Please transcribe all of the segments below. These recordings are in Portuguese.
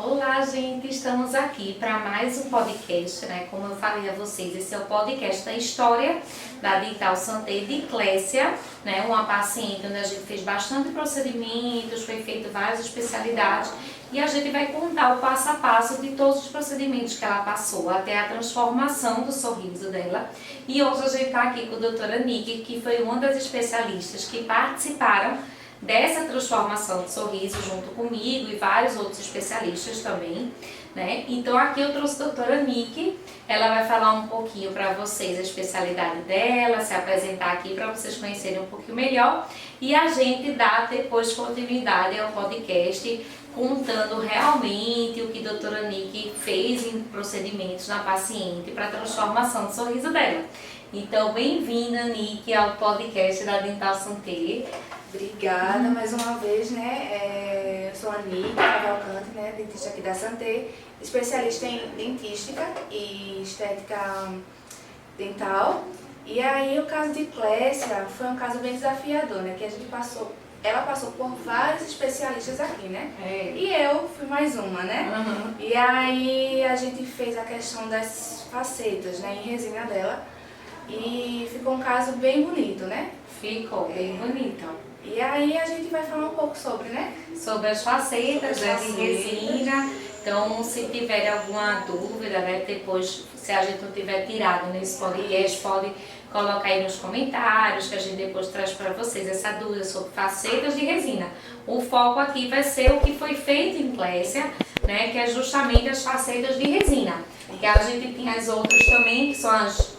Olá, gente! Estamos aqui para mais um podcast, né? Como eu falei a vocês, esse é o podcast da história da Dental Santé de Clécia, né? Uma paciente onde a gente fez bastante procedimentos, foi feito várias especialidades e a gente vai contar o passo a passo de todos os procedimentos que ela passou até a transformação do sorriso dela. E hoje a gente está aqui com a doutora Nick, que foi uma das especialistas que participaram dessa transformação de sorriso junto comigo e vários outros especialistas também, né? Então aqui eu trouxe a doutora Nick, ela vai falar um pouquinho para vocês a especialidade dela, se apresentar aqui para vocês conhecerem um pouquinho melhor e a gente dá depois continuidade ao podcast contando realmente o que a doutora Nick fez em procedimentos na paciente para a transformação do sorriso dela. Então, bem-vinda, Nick, ao podcast da Dental Santé. Obrigada mais uma vez, né? Eu sou a Nick Cavalcante, né? Dentista aqui da Santé, especialista em dentística e estética dental. E aí o caso de Clécia foi um caso bem desafiador, né? Que a gente ela passou por vários especialistas aqui, né? E eu fui mais uma, né? E aí a gente fez a questão das facetas, né? Em resina dela. E ficou um caso bem bonito, né? Ficou bem bonito. E aí a gente vai falar um pouco sobre, né? Sobre as facetas, né, de resina. Então, se tiver alguma dúvida, né, depois, se a gente não tiver tirado nesse podcast, pode colocar aí nos comentários, que a gente depois traz para vocês essa dúvida sobre facetas de resina. O foco aqui vai ser o que foi feito em Clécia, né, que é justamente as facetas de resina. Que a gente tem as outras também, que são as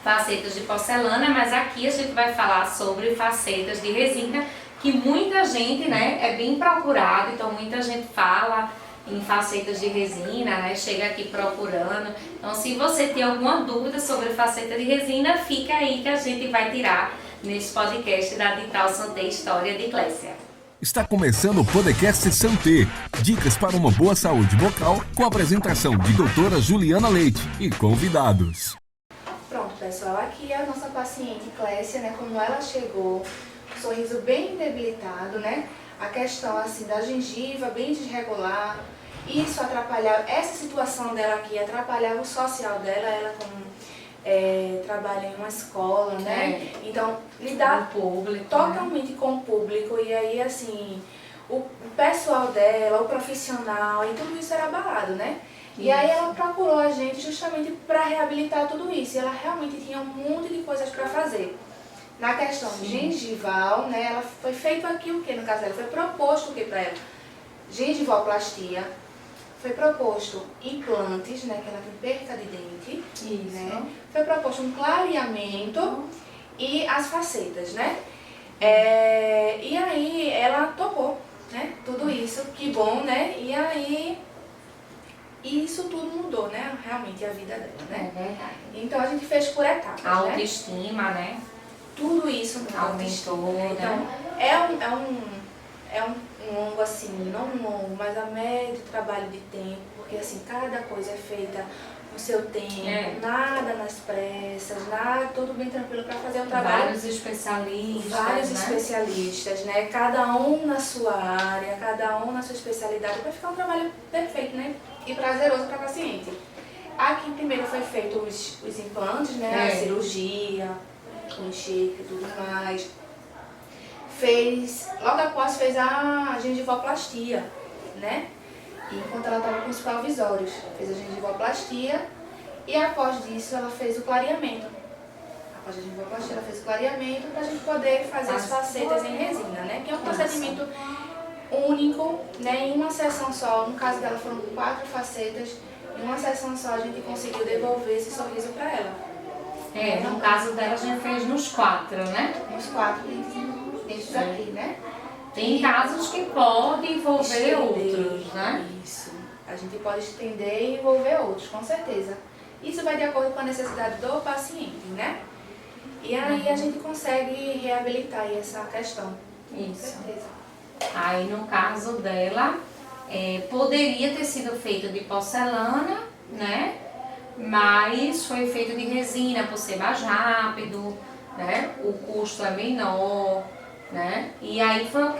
facetas de porcelana, mas aqui a gente vai falar sobre facetas de resina, que muita gente, né, é bem procurado, então muita gente fala em facetas de resina, né, chega aqui procurando. Então, se você tem alguma dúvida sobre faceta de resina, fica aí que a gente vai tirar nesse podcast da Dental Santé História de Clécia. Está começando o podcast Santé, dicas para uma boa saúde bucal, com a apresentação de doutora Juliana Leite e convidados. Pronto, pessoal, aqui é a nossa paciente Clécia, né, como ela chegou, sorriso bem debilitado, né, a questão assim da gengiva bem desregular, isso atrapalhava, essa situação dela aqui atrapalhava o social dela, ela como trabalha em uma escola, né, então lidar público, totalmente com o público e aí assim, o pessoal dela, o profissional e tudo isso era abalado, né. E aí ela procurou a gente justamente para reabilitar tudo isso. E ela realmente tinha um monte de coisas para fazer. Na questão gengival, né, ela foi feito aqui o que no caso dela? Foi proposto o que para ela? Gengivoplastia. Foi proposto implantes, né, que ela tem perca de dente. Isso. Né? Foi proposto um clareamento e as facetas, né? E aí ela topou, né? Tudo isso, que bom, né? E aí e isso tudo mudou, né? Realmente a vida dela, né? É verdade. Então a gente fez por etapas, A autoestima, né? Tudo isso Aumentou, né? Então, é um longo assim, não um longo, mas a médio trabalho de tempo, porque assim, cada coisa é feita no seu tempo, nada nas pressas, nada, tudo bem tranquilo para fazer um trabalho. Vários especialistas, né? Cada um na sua área, cada um na sua especialidade, para ficar um trabalho perfeito, né? E prazeroso para a paciente. Aqui primeiro foi feito os implantes, né? A cirurgia, o enxerto e tudo mais. Logo após fez a gengivoplastia, né? E enquanto ela estava com os provisórios, fez a gengivoplastia e após disso ela fez o clareamento. Após a gengivoplastia ela fez o clareamento para a gente poder fazer as facetas em resina, né? Que é um procedimento único, né, em uma sessão só. No caso dela foram 4 facetas, em uma sessão só a gente conseguiu devolver esse sorriso para ela. No caso dela a gente fez nos 4, né? Nos 4 dentes aqui, né? Tem casos que pode envolver outros, né? Isso. A gente pode estender e envolver outros, com certeza. Isso vai de acordo com a necessidade do paciente, né? E aí a gente consegue reabilitar essa questão. Isso. Com certeza. Aí no caso dela, poderia ter sido feito de porcelana, né? Mas foi feito de resina por ser mais rápido, né? O custo é menor, né? E aí foi o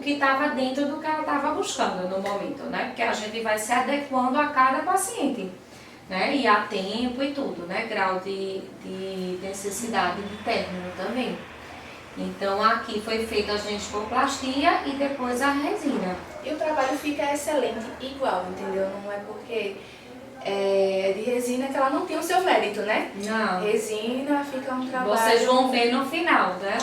que estava dentro do que ela estava buscando no momento, né? Porque a gente vai se adequando a cada paciente, né? E a tempo e tudo, né? Grau de necessidade de término também. Então aqui foi feita a gengioplastia e depois a resina. E o trabalho fica excelente igual, entendeu? Não é porque é de resina que ela não tem o seu mérito, né? Não. Resina fica um trabalho... Vocês vão ver no final, né?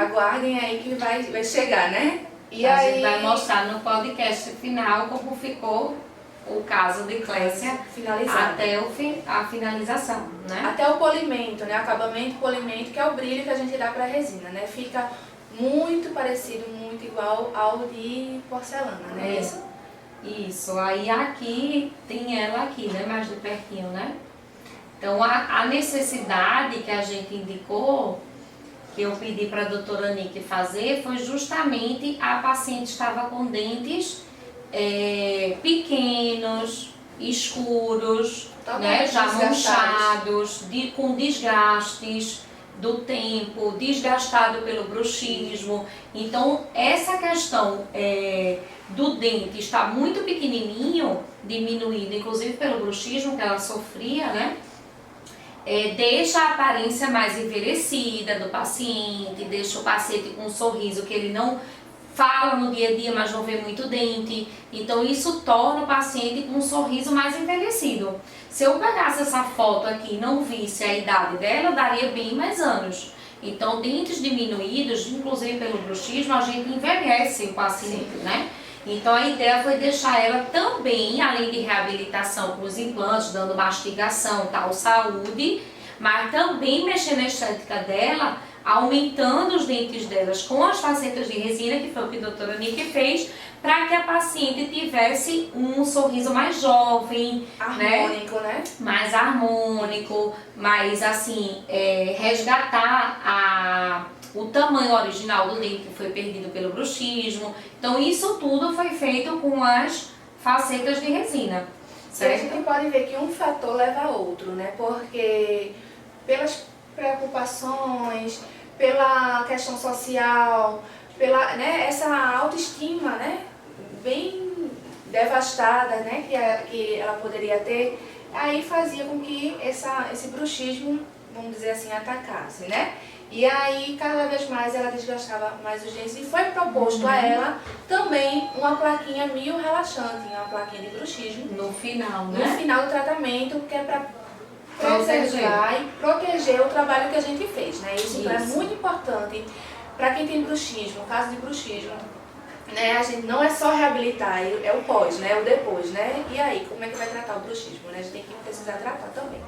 Aguardem aí que vai chegar, né? E a aí... gente vai mostrar no podcast final como ficou o caso de Clécia até a finalização, né? Até o polimento, né? Acabamento, polimento, que é o brilho que a gente dá para a resina, né? Fica muito parecido, muito igual ao de porcelana, né? Isso. Aí aqui tem ela aqui, né? Mais de pertinho, né? Então a necessidade que a gente indicou, que eu pedi para a doutora Nick fazer, foi justamente a paciente estava com dentes pequenos, escuros, né, já manchados, com desgastes do tempo, desgastado pelo bruxismo. Então essa questão do dente está muito pequenininho, diminuído inclusive pelo bruxismo que ela sofria, né? Deixa a aparência mais envelhecida do paciente, deixa o paciente com um sorriso que ele não fala no dia a dia, mas não vê muito dente. Então isso torna o paciente com um sorriso mais envelhecido. Se eu pegasse essa foto aqui e não visse a idade dela, daria bem mais anos. Então dentes diminuídos, inclusive pelo bruxismo, a gente envelhece o paciente, né? Então a ideia foi deixar ela também, além de reabilitação com os implantes, dando mastigação, tal, saúde, mas também mexer na estética dela, aumentando os dentes delas com as facetas de resina, que foi o que a doutora Nick fez, para que a paciente tivesse um sorriso mais jovem, harmônico, né? Mais harmônico, mais assim, resgatar o tamanho original do dente que foi perdido pelo bruxismo. Então isso tudo foi feito com as facetas de resina, certo? E a gente pode ver que um fator leva a outro, né? Porque pelas preocupações, pela questão social, pela, né, essa autoestima, né, bem devastada, né, que ela poderia ter, aí fazia com que esse bruxismo, vamos dizer assim, atacasse, né? E aí, cada vez mais, ela desgastava mais os dentes e foi proposto a ela também uma plaquinha relaxante, uma plaquinha de bruxismo. No final, né? No final do tratamento, que é para preservar e proteger o trabalho que a gente fez, né? Isso é muito importante para quem tem bruxismo, caso de bruxismo, né? A gente não é só reabilitar, é o pós, né? O depois, né? E aí, como é que vai tratar o bruxismo, né? A gente tem que precisar tratar também.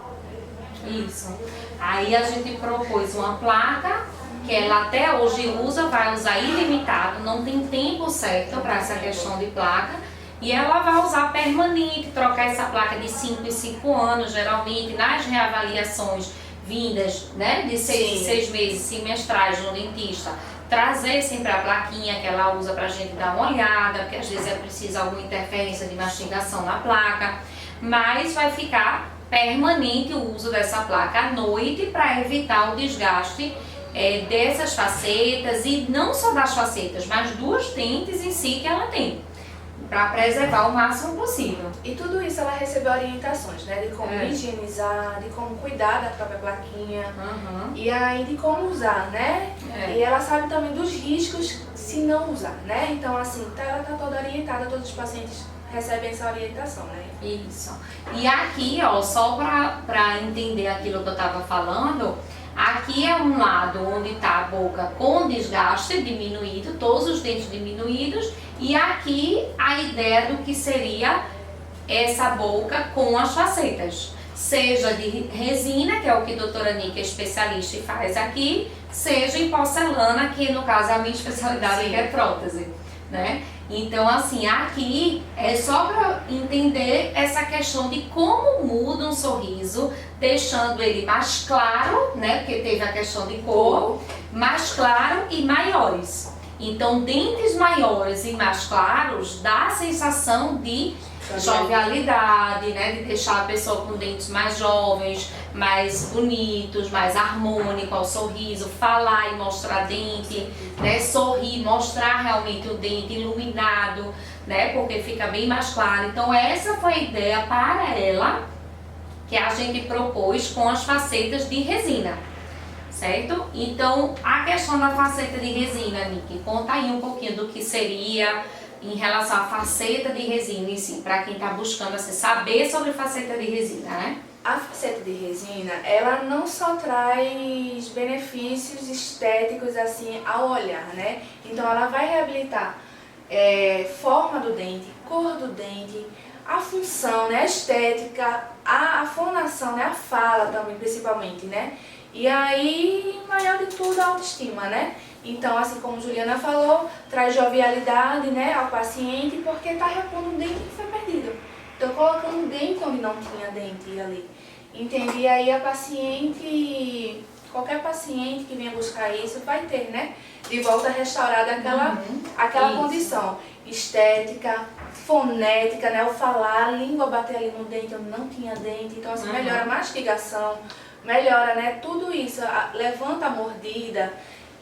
Isso. Aí a gente propôs uma placa que ela até hoje usa, vai usar ilimitado, não tem tempo certo para essa questão de placa. E ela vai usar permanente, trocar essa placa de 5 em 5 anos, geralmente nas reavaliações vindas, né, de 6 meses semestrais no dentista, trazer sempre a plaquinha que ela usa para a gente dar uma olhada, porque às vezes é preciso alguma interferência de mastigação na placa, mas vai ficar permanente o uso dessa placa à noite para evitar o desgaste dessas facetas, e não só das facetas, mas dos dentes em si que ela tem, para preservar o máximo possível. E tudo isso ela recebeu orientações, né? De como higienizar, de como cuidar da própria plaquinha, e aí de como usar, né? E ela sabe também dos riscos se não usar, né? Então assim, ela está toda orientada, todos os pacientes recebem essa orientação, né? Isso. E aqui, ó, só para entender aquilo que eu estava falando, aqui é um lado onde está a boca com desgaste diminuído, todos os dentes diminuídos, e aqui a ideia do que seria essa boca com as facetas, seja de resina, que é o que a doutora Nick é especialista e faz aqui, seja em porcelana, que no caso é a minha especialidade, que é prótese, né? Então assim, aqui é só para entender essa questão de como muda um sorriso, deixando ele mais claro, né, porque teve a questão de cor, mais claro e maiores. Então dentes maiores e mais claros dá a sensação de jovialidade, né? De deixar a pessoa com dentes mais jovens, mais bonitos, mais harmônico ao sorriso, falar e mostrar dente, né? Sorrir, mostrar realmente o dente iluminado, né? Porque fica bem mais claro. Então essa foi a ideia para ela que a gente propôs com as facetas de resina, certo? Então a questão da faceta de resina, Nick, conta aí um pouquinho do que seria em relação à faceta de resina em si, para quem está buscando assim, saber sobre faceta de resina, né? A faceta de resina, ela não só traz benefícios estéticos assim ao olhar, né? Então ela vai reabilitar forma do dente, cor do dente, a função, né? A estética, a fonação, né? A fala também, principalmente, né? E aí, maior de tudo, a autoestima, né? Então, assim como Juliana falou, traz jovialidade, né, ao paciente, porque está repondo um dente que foi perdido. Estou colocando um dente onde não tinha dente ali. Entende? E aí a paciente, qualquer paciente que venha buscar isso vai ter, né? De volta restaurada aquela condição estética, fonética, né? O falar, a língua bater ali no dente onde não tinha dente. Então, assim, melhora a mastigação, melhora, né? Tudo isso, levanta a mordida.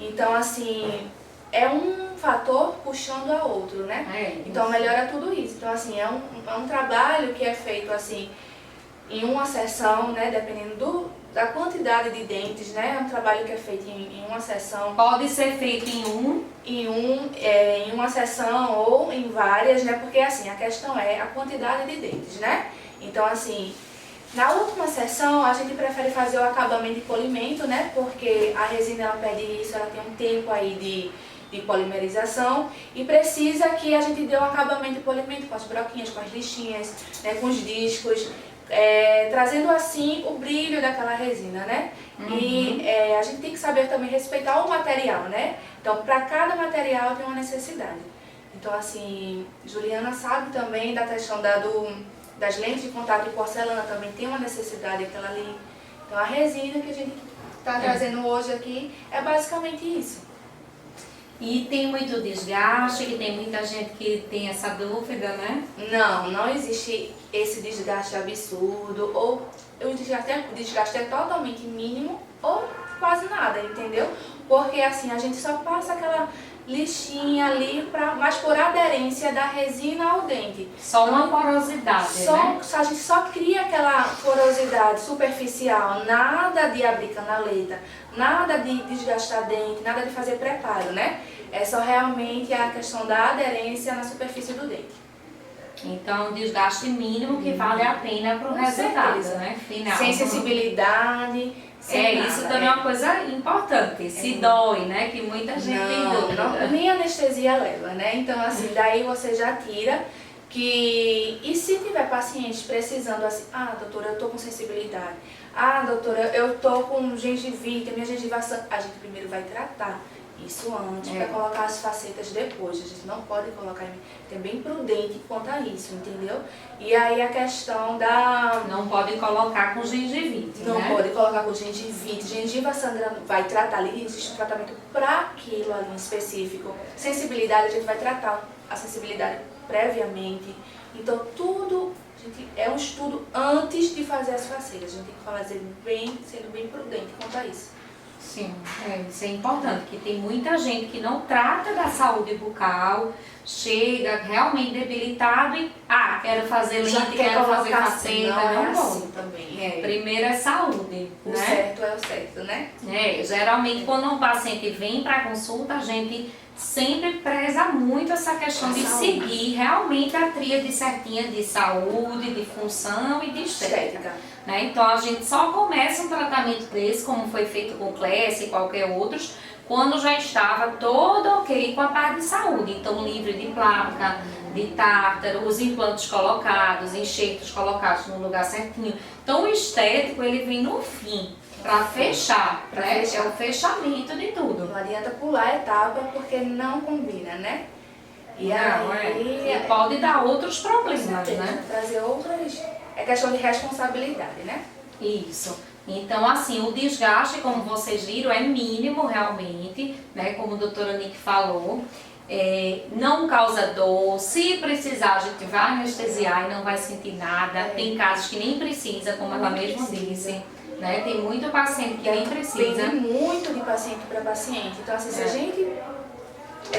Então, assim, é um fator puxando a outro, né? Então, melhora tudo isso. Então, assim, é um trabalho que é feito, assim, em uma sessão, né? Dependendo da quantidade de dentes, né? É um trabalho que é feito em uma sessão. Pode ser feito em uma sessão ou em várias, né? Porque, assim, a questão é a quantidade de dentes, né? Então, assim, na última sessão, a gente prefere fazer o acabamento de polimento, né? Porque a resina, ela pede isso, ela tem um tempo aí de polimerização e precisa que a gente dê um acabamento de polimento com as broquinhas, com as lixinhas, né? Com os discos, trazendo assim o brilho daquela resina, né? E a gente tem que saber também respeitar o material, né? Então, para cada material tem uma necessidade. Então, assim, Juliana sabe também da questão das lentes de contato de porcelana, também tem uma necessidade aquela ali. Então a resina que a gente está trazendo hoje aqui é basicamente isso. E tem muito desgaste, que tem muita gente que tem essa dúvida, né? Não existe esse desgaste absurdo, ou o desgaste é totalmente mínimo ou quase nada, entendeu? Porque assim, a gente só passa aquela lixinha ali, mas por aderência da resina ao dente. Só uma porosidade, né? A gente só cria aquela porosidade superficial, nada de abrir canaleta, nada de desgastar dente, nada de fazer preparo, né? É só realmente a questão da aderência na superfície do dente. Então, um desgaste mínimo que vale a pena para o resultado, né? Final. Sem sensibilidade. Isso também é uma coisa importante, se dói, né? Que muita gente tem dúvida. Nem anestesia leva, né? Então, assim, daí você já tira e se tiver pacientes precisando assim, doutora, eu tô com sensibilidade, doutora, eu tô com gengivite, minha gengivação, a gente primeiro vai tratar isso antes, para colocar as facetas depois. A gente não pode colocar, é bem prudente quanto a isso, entendeu? E aí a questão da... Não pode colocar com gengivite, Não pode colocar com gengivite. Gengiva sangrando, vai tratar ali, existe um tratamento para aquilo ali em específico. Sensibilidade, a gente vai tratar a sensibilidade previamente. Então tudo é um estudo antes de fazer as facetas. A gente tem que fazer sendo bem prudente quanto a isso. Sim, isso é importante, que tem muita gente que não trata da saúde bucal, chega realmente debilitado e, quero fazer lente, quero fazer faceta, não pode. Assim também. Primeiro é saúde, o certo é o certo, né? Geralmente quando um paciente vem para consulta, a gente sempre preza muito essa questão de seguir realmente a tríade certinha de saúde, de função e de estética. Né? Então a gente só começa um tratamento desse, como foi feito com Clécia e qualquer outros, quando já estava todo ok com a parte de saúde. Então livre de placa, de tártaro, os implantes colocados, enxertos colocados no lugar certinho. Então o estético ele vem no fim, para fechar, né? É o fechamento de tudo. Não adianta pular a etapa porque não combina, né? E pode dar outros problemas, né? Trazer outras... É questão de responsabilidade, né? Isso. Então, assim, o desgaste, como vocês viram, é mínimo realmente, né? Como a doutora Nick falou. não causa dor. Se precisar, a gente vai anestesiar e não vai sentir nada. Tem casos que nem precisa, como ela mesma disse. Né? Tem muito paciente que nem precisa. Depende muito de paciente para paciente. Então, assim, se a gente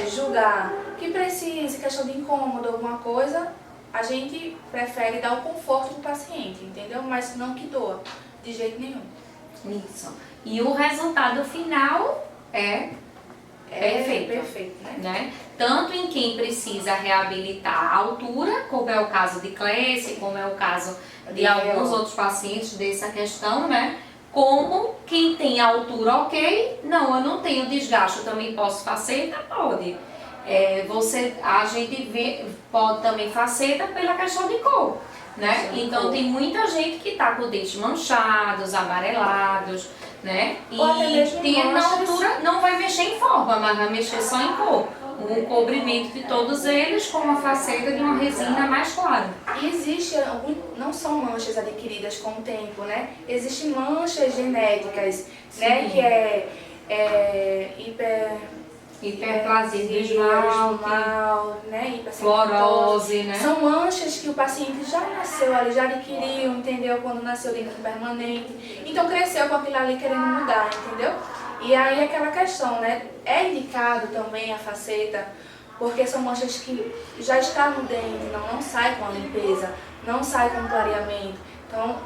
julgar que precise, questão de incômodo, alguma coisa, a gente prefere dar o conforto do paciente, entendeu? Mas não que doa, de jeito nenhum. Isso. E o resultado final é perfeito, né? Tanto em quem precisa reabilitar a altura, como é o caso de Clécia, como é o caso de alguns outros pacientes dessa questão, né? Como quem tem a altura ok, não, eu não tenho desgaste, eu também posso faceta? Pode. A gente pode também faceta pela questão de cor, né? Então tem muita gente que tá com dentes manchados, amarelados, né? E na altura não vai mexer em forma, mas vai mexer só em cor. O cobrimento de todos eles com uma faceta de uma resina mais clara. E existe, não são manchas adquiridas com o tempo, né? Existem manchas genéticas, né? Que Hiperplasia do esmalte, né? fluorose, né? São manchas que o paciente já nasceu ali, já adquiriu, entendeu? Quando nasceu dentro permanente. Então cresceu com aquilo ali querendo mudar, entendeu? E aí aquela questão, né? É indicado também a faceta, porque são manchas que já estão no dente, não sai com a limpeza, não sai com o clareamento. Então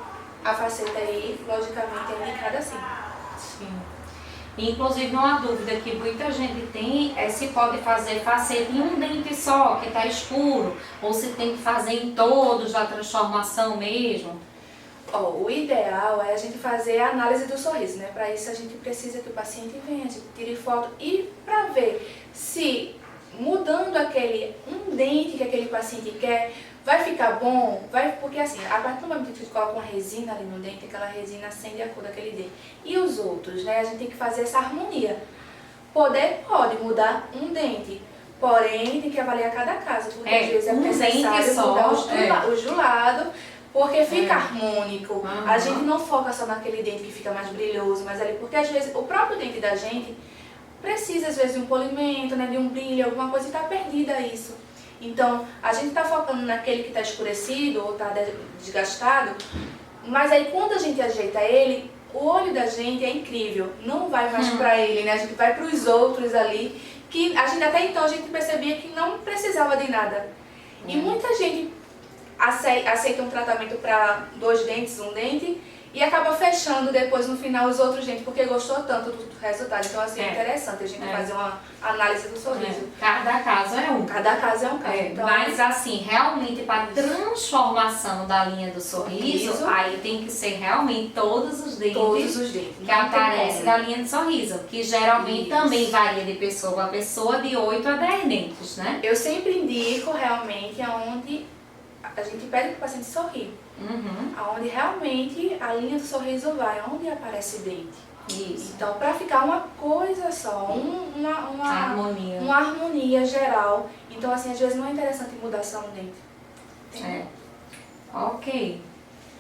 a faceta aí, logicamente, é indicada sim. Sim. Inclusive, uma dúvida que muita gente tem é se pode fazer faceta em um dente só, que está escuro, ou se tem que fazer em todos da transformação mesmo. O ideal é a gente fazer a análise do sorriso, né? Para isso a gente precisa que o paciente venha, a gente tire foto e para ver se mudando um dente que aquele paciente quer, vai ficar bom, porque assim, a partir do momento que a gente coloca uma resina ali no dente, aquela resina acende a cor daquele dente. E os outros, né? A gente tem que fazer essa harmonia. Pode mudar um dente, porém tem que avaliar cada caso, porque às vezes é necessário mudar o julado, porque fica harmônico. A gente não foca só naquele dente que fica mais brilhoso, mas ali, porque às vezes o próprio dente da gente precisa às vezes de um polimento, né, de um brilho, alguma coisa, e está perdida isso. Então, a gente está focando naquele que está escurecido ou está desgastado, mas aí quando a gente ajeita ele, o olho da gente é incrível, não vai mais para ele, né? A gente vai para os outros ali, que a gente até então a gente percebia que não precisava de nada. E muita gente aceita um tratamento para 2 dentes, um dente, e acaba fechando depois no final os outros dentes, porque gostou tanto do resultado. Então assim, é interessante a gente fazer uma análise do sorriso. Cada caso é um. Cada caso é um caso. Então, mas assim, realmente para transformação da linha do sorriso, aí tem que ser realmente todos os dentes que aparecem na linha do sorriso, que geralmente também varia de pessoa para pessoa, de 8 a 10 dentes, né? Eu sempre indico realmente aonde a gente pede para o paciente sorrir. Aonde realmente a linha do sorriso vai, onde aparece dente. Isso. Então, para ficar uma coisa só, uma harmonia geral. Então, assim, às vezes não é interessante mudar só um dente. Ok.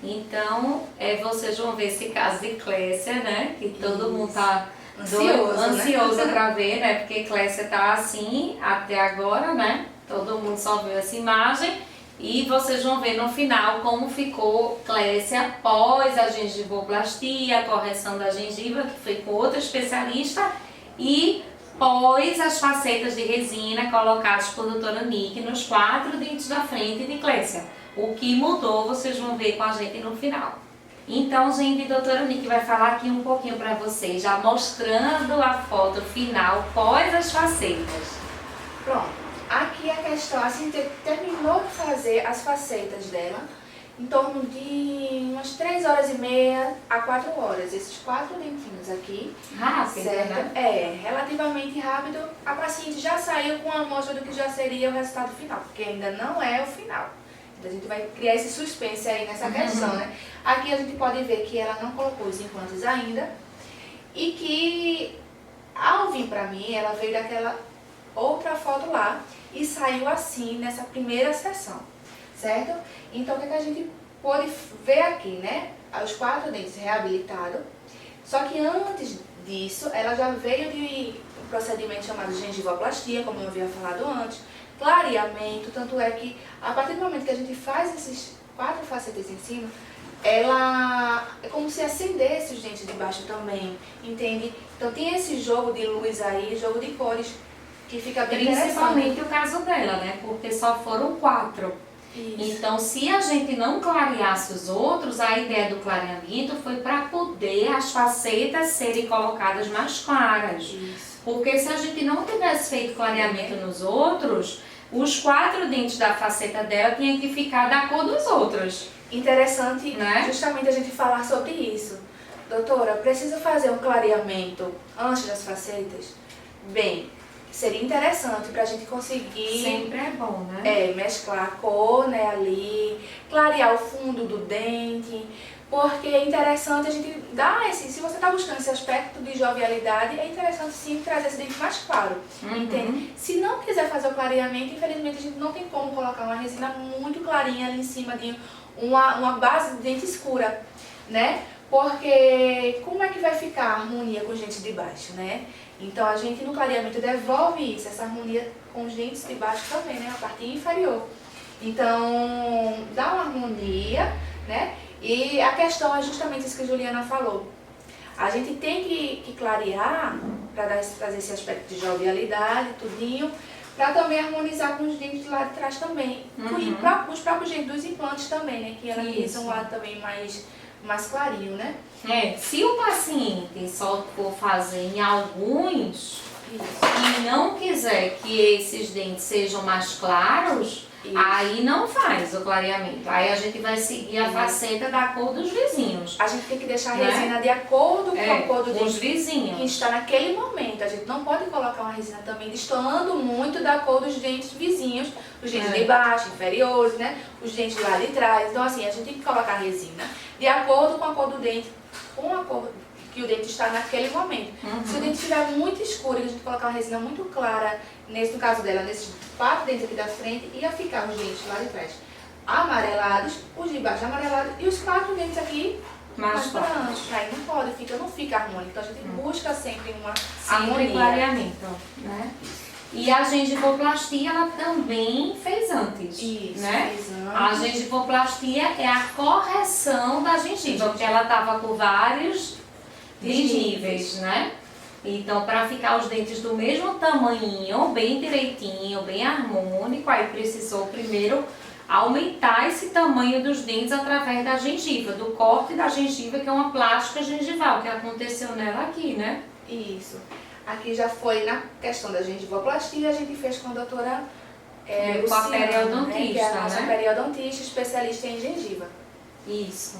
Então, vocês vão ver esse caso de Clécia, né? Que todo mundo tá ansioso para ver, né? Porque Clécia tá assim até agora, né? Todo mundo só viu essa imagem. E vocês vão ver no final como ficou Clécia após a gengivoplastia, a correção da gengiva, que foi com outro especialista, e pós as facetas de resina colocadas por doutora Nick nos 4 dentes da frente de Clécia. O que mudou, vocês vão ver com a gente no final. Então, gente, a doutora Nick vai falar aqui um pouquinho para vocês, já mostrando a foto final pós as facetas. Pronto. Aqui a questão, assim, terminou de fazer as facetas dela em torno de umas 3h30 a 4 horas. Esses 4 dentinhos aqui. Rápido, certo? né? Relativamente rápido. A paciente já saiu com a amostra do que já seria o resultado final, porque ainda não é o final. Então a gente vai criar esse suspense aí nessa questão, né? Aqui a gente pode ver que ela não colocou os implantes ainda e que ao vir pra mim, ela veio daquela outra foto lá e saiu assim nessa primeira sessão, certo? Então o que a gente pode ver aqui, né? Os 4 dentes reabilitados, só que antes disso ela já veio procedimento chamado gengivoplastia, como eu havia falado antes, clareamento, tanto é que a partir do momento que a gente faz esses 4 facetas em cima, ela é como se acendesse os dentes de baixo também, entende? Então tem esse jogo de luz aí, jogo de cores, que fica bem Principalmente o caso dela, né? Porque só foram 4. Isso. Então, se a gente não clareasse os outros, a ideia do clareamento foi para poder as facetas serem colocadas mais claras. Isso. Porque se a gente não tivesse feito clareamento nos outros, os 4 dentes da faceta dela tinham que ficar da cor dos outros. Interessante, Né? justamente a gente falar sobre isso. Doutora, precisa fazer um clareamento antes das facetas? Bem, seria interessante para a gente conseguir Sempre é bom, né? mesclar a cor, né, ali, clarear o fundo do dente, porque é interessante a gente dar esse, se você está buscando esse aspecto de jovialidade, é interessante sim trazer esse dente mais claro, entende? Se não quiser fazer o clareamento, infelizmente a gente não tem como colocar uma resina muito clarinha ali em cima de uma base de dente escura, né? Porque como é que vai ficar a harmonia com os dentes de baixo, né? Então a gente no clareamento devolve isso, essa harmonia com os dentes de baixo também, né? A parte inferior. Então dá uma harmonia, né? E a questão é justamente isso que a Juliana falou. A gente tem que clarear para trazer esse aspecto de jovialidade, tudinho, para também harmonizar com os dentes lá de trás também. E os próprios dentes dos implantes também, né? Que ela quis um lado também mais clarinho, né? Se o paciente só for fazer em alguns e não quiser que esses dentes sejam mais claros, aí não faz o clareamento. Aí a gente vai seguir a faceta da cor dos vizinhos. A gente tem que deixar a resina de acordo com a cor do com os dente vizinhos. que está naquele momento. A gente não pode colocar uma resina também destoando muito da cor dos dentes vizinhos, os dentes de baixo, inferiores, né? Os dentes lá de trás. Então assim, a gente tem que colocar a resina de acordo com a cor do dente, com a cor que o dente está naquele momento. Se o dente estiver muito escuro e a gente colocar uma resina muito clara, no caso dela, nesses 4 dentes aqui da frente, ia ficar os dentes lá de trás amarelados, os de baixo amarelados e os 4 dentes aqui mais brancos. Aí não fica harmônico. Então a gente busca sempre uma harmonia. Clareamento, né? E a gengivoplastia, ela também fez antes, Isso, né? fez antes. A gengivoplastia é a correção da gengiva, porque ela estava com vários gengíveis, né? Então, para ficar os dentes do mesmo tamanho, bem direitinho, bem harmônico, aí precisou primeiro aumentar esse tamanho dos dentes através da gengiva, do corte da gengiva, que é uma plástica gengival, que aconteceu nela aqui, né? Isso. Aqui já foi na questão da gengivoplastia, a gente fez com a doutora com a periodontista, né? Que é a nossa né? periodontista, especialista em gengiva. Isso.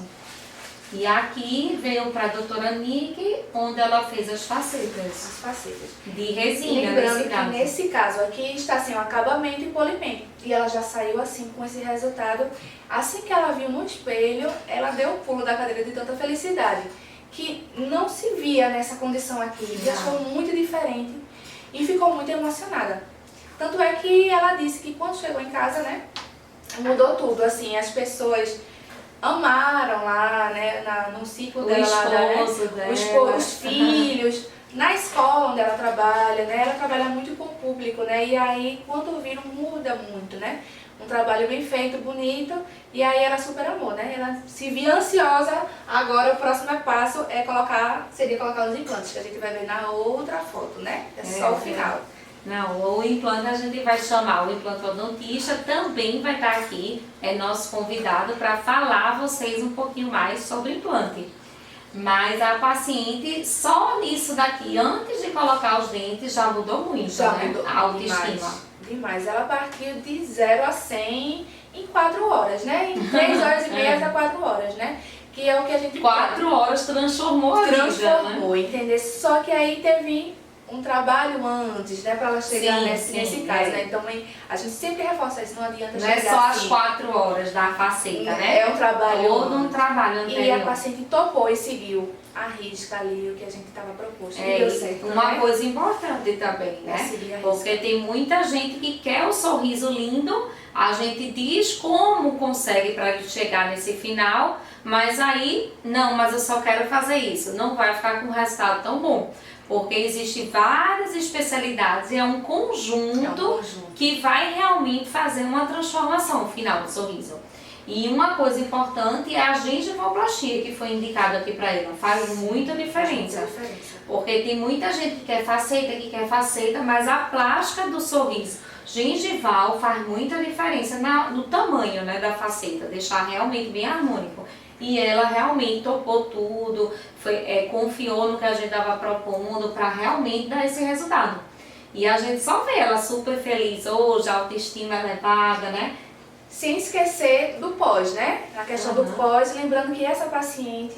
E aqui veio para a doutora Nick, onde ela fez as facetas. As facetas. De resina, Lembrando nesse que caso. nesse caso aqui está sem o acabamento e polimento. E ela já saiu assim com esse resultado. Assim que ela viu no espelho, ela deu o pulo da cadeira de tanta felicidade. Que não se via nessa condição aqui. E achou muito diferente. E ficou muito emocionada. Tanto é que ela disse que quando chegou em casa, né, mudou tudo. Assim, as pessoas amaram lá, né, no ciclo dela lá, os filhos, na escola onde ela trabalha, né, ela trabalha muito com o público, né, e aí quando viram muda muito, né, um trabalho bem feito, bonito, e aí ela super amou, né, ela se via ansiosa, agora o próximo passo seria colocar os implantes, que a gente vai ver na outra foto, né, é só o final. Não, o implante a gente vai chamar o implantodontista, também vai estar aqui, é nosso convidado para falar a vocês um pouquinho mais sobre implante. Mas a paciente, só nisso daqui, antes de colocar os dentes, já mudou muito, Já né? mudou A autoestima. Demais. Ela partiu de 0 a 100 em 4 horas, né? Em 3 horas e meia a 4 horas, né? Que é o que a gente 4 horas transformou a vida, né? Transformou, entendeu? Só que aí teve um trabalho antes, né, para ela chegar nesse caso, né? Então a gente sempre reforça isso, não adianta não chegar é só assim. as 4 horas da faceta, né? É um trabalho todo um trabalho anterior. E a paciente topou e seguiu a risca ali, o que a gente estava proposto. É, deu certo, uma né? coisa importante também, né? Seguir a risca. Porque tem muita gente que quer o sorriso lindo, a gente diz como consegue para chegar nesse final, mas aí, não, mas eu só quero fazer isso, não vai ficar com um resultado tão bom. Porque existem várias especialidades e é um conjunto que vai realmente fazer uma transformação no final do sorriso. E uma coisa importante é a gengivoplastia que foi indicada aqui para ela. Faz muita diferença. Porque tem muita gente que quer faceta, mas a plástica do sorriso gengival faz muita diferença no tamanho, né, da faceta, deixar realmente bem harmônico. E ela realmente topou tudo, confiou no que a gente estava propondo para realmente dar esse resultado. E a gente só vê ela super feliz hoje, a autoestima elevada, né? Sem esquecer do pós, né? A questão do pós, lembrando que essa paciente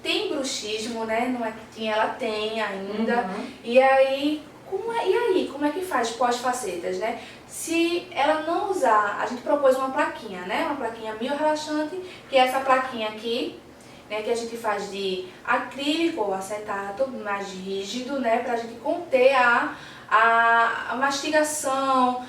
tem bruxismo, né? Não é que tinha, ela tem ainda. E aí, como é que faz pós-facetas, né? Se ela não usar, a gente propôs uma plaquinha, né? Uma plaquinha mio-relaxante, que é essa plaquinha aqui, né? Que a gente faz de acrílico ou acetato, mais rígido, né? Pra gente conter a mastigação,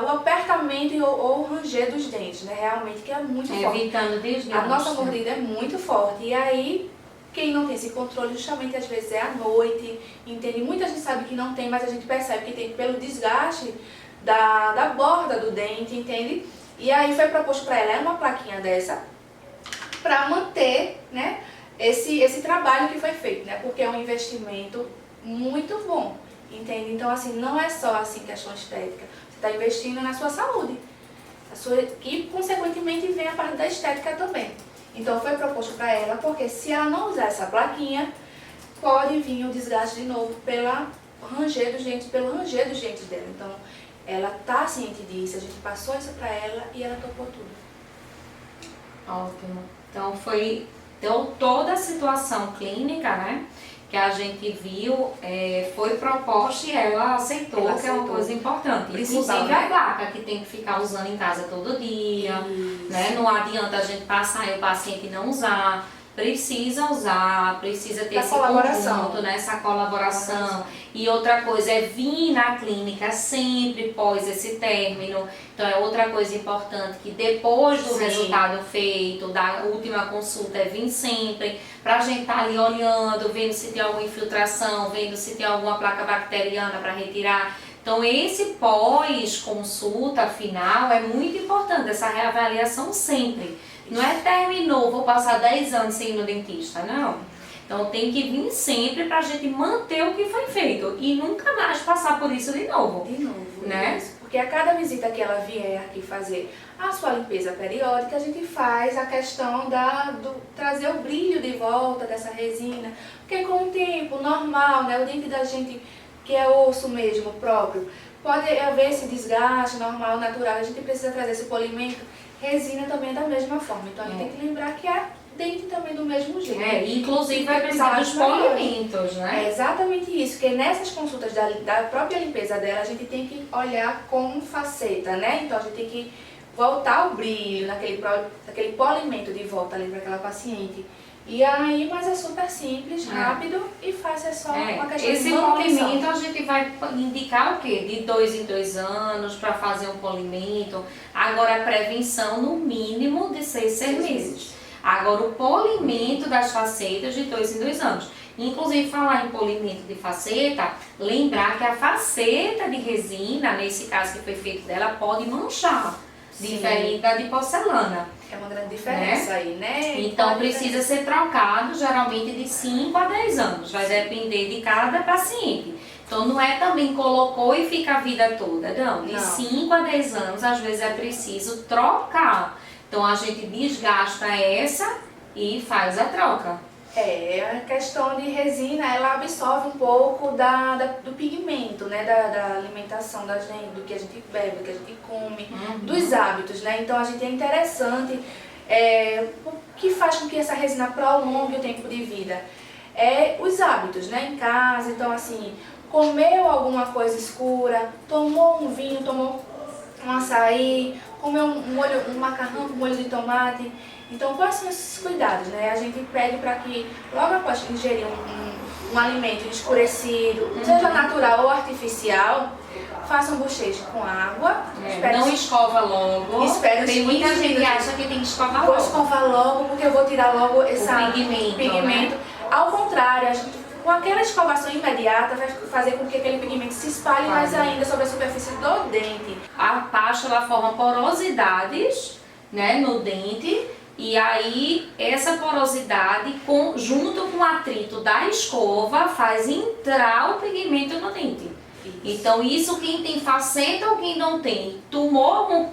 o apertamento ou o ranger dos dentes, né? Realmente que é muito forte. Evitando desgaste. A nossa mordida é muito forte. E aí, quem não tem esse controle, justamente às vezes é à noite, entende? Muita gente sabe que não tem, mas a gente percebe que tem pelo desgaste da borda do dente, entende? E aí foi proposto para ela uma plaquinha dessa para manter, né, esse trabalho que foi feito, né? Porque é um investimento muito bom, entende? Então, assim, não é só assim questão estética. Você está investindo na sua saúde, e consequentemente vem a parte da estética também. Então foi proposto para ela, porque se ela não usar essa plaquinha, pode vir o desgaste de novo pelo ranger dos dentes dela. Então ela está ciente disso, a gente passou isso para ela e ela topou tudo. Ótimo. Então toda a situação clínica, né, que a gente viu, foi proposta e ela aceitou, que é uma coisa importante. Inclusive a placa que tem que ficar usando em casa todo dia, né? Não adianta a gente passar e o paciente não usar. Precisa usar, precisa ter esse conjunto, né? Essa colaboração. E outra coisa é vir na clínica sempre pós esse término. Então é outra coisa importante, que depois do resultado feito, da última consulta, é vir sempre, pra gente estar ali olhando, vendo se tem alguma infiltração, vendo se tem alguma placa bacteriana para retirar. Então esse pós-consulta final é muito importante, essa reavaliação sempre. Não é terminou, vou passar 10 anos sem ir no dentista, não. Então tem que vir sempre pra gente manter o que foi feito e nunca mais passar por isso de novo. Né? Isso. Porque a cada visita que ela vier aqui fazer a sua limpeza periódica, a gente faz a questão trazer o brilho de volta dessa resina. Porque com o tempo normal, né, o dente da gente, que é osso mesmo próprio, pode haver esse desgaste normal, natural, a gente precisa trazer esse polimento. Resina também é da mesma forma, então a gente tem que lembrar que é dente também do mesmo jeito. Inclusive vai precisar dos polimentos, né? É exatamente isso, que nessas consultas da própria limpeza dela, a gente tem que olhar com faceta, né? Então a gente tem que voltar o brilho naquele polimento de volta ali para aquela paciente. E aí, mas é super simples, rápido e fácil, é só uma questão esse de manutenção. polimento a gente vai indicar o quê? De 2 em 2 anos para fazer um polimento. Agora a prevenção no mínimo de 6 meses. Agora o polimento das facetas de 2 em 2 anos. Inclusive falar em polimento de faceta, lembrar que a faceta de resina, nesse caso que foi feito dela, pode manchar. Diferente da de porcelana. É uma grande diferença aí, né? Então precisa ser trocado geralmente de 5 a 10 anos, vai depender de cada paciente. Então não é também colocou e fica a vida toda, não. De 5 a 10 anos às vezes é preciso trocar. Então a gente desgasta essa e faz a troca. A questão de resina, ela absorve um pouco do pigmento, né, da alimentação da gente, do que a gente bebe, do que a gente come, dos hábitos, né? Então a gente é interessante, o que faz com que essa resina prolongue o tempo de vida? Os hábitos, né, em casa. Então assim, comeu alguma coisa escura, tomou um vinho, tomou um açaí, comeu um macarrão com molho de tomate. Então, quais são esses cuidados, né? A gente pede para que, logo após ingerir um alimento escurecido, seja natural ou artificial, faça um bochecho com água. Não escova logo. Tem muita gente que acha que tem que escovar logo. Vou escovar logo, porque eu vou tirar logo esse pigmento. Ao contrário, a gente com aquela escovação imediata vai fazer com que aquele pigmento se espalhe mais ainda sobre a superfície do dente. A pasta ela forma porosidades, né, no dente, e aí essa porosidade junto com o atrito da escova faz entrar o pigmento no dente. Então isso quem tem faceta ou quem não tem,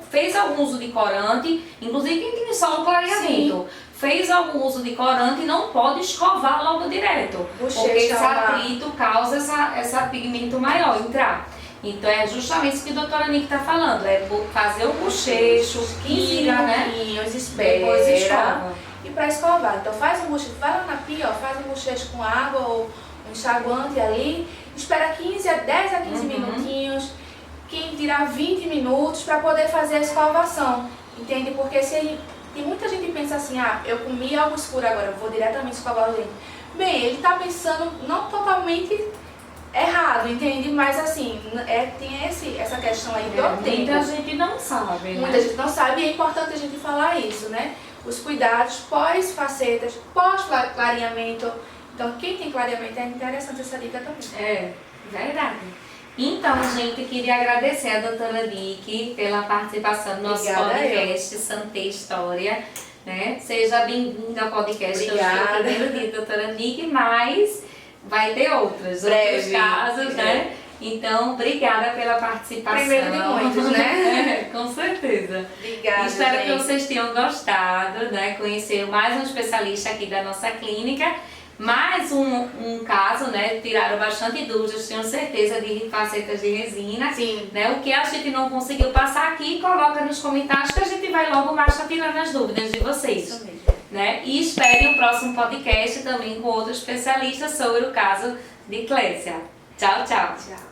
fez algum uso de corante, inclusive quem tem só o clareamento, fez algum uso de corante não pode escovar logo direto, porque esse atrito causa essa pigmento maior entrar. Então é justamente isso que a doutora Nick está falando, é fazer o bochecho, 15 né? Depois escova. E para escovar, então faz um bochecho, vai lá na pia, ó, faz um bochecho com água ou um enxaguante ali, espera 10 a 15 minutinhos, quem tirar 20 minutos para poder fazer a escovação, entende? Porque tem muita gente que pensa assim, eu comi algo escuro agora, vou diretamente escovar o dente. Bem, ele está pensando não totalmente errado, entende? Mas assim, tem essa questão aí do tempo. Muita gente não sabe, né? Muita gente não sabe e é importante a gente falar isso, né? Os cuidados pós-facetas, pós-clareamento. Então, quem tem clareamento é interessante essa dica também. É, verdade. Então, gente, queria agradecer a doutora Nick pela participação no nosso podcast Santé História. Né? Seja bem-vinda ao podcast. Obrigada. Primeiro dia, doutora Nick, mas vai ter outros casos, né? Então, obrigada pela participação. Primeiro de muitos, né? Com certeza. Obrigada, espero gente. que vocês tenham gostado, né? Conhecer mais um especialista aqui da nossa clínica. Mais um caso, né? Tiraram bastante dúvidas, tenho certeza, de facetas de resina. Sim. Né? O que a gente não conseguiu passar aqui, coloca nos comentários que a gente vai logo mais tirando as dúvidas de vocês. Isso mesmo. Né? E espere o próximo podcast também com outro especialista sobre o caso de Clécia. Tchau, tchau. Tchau.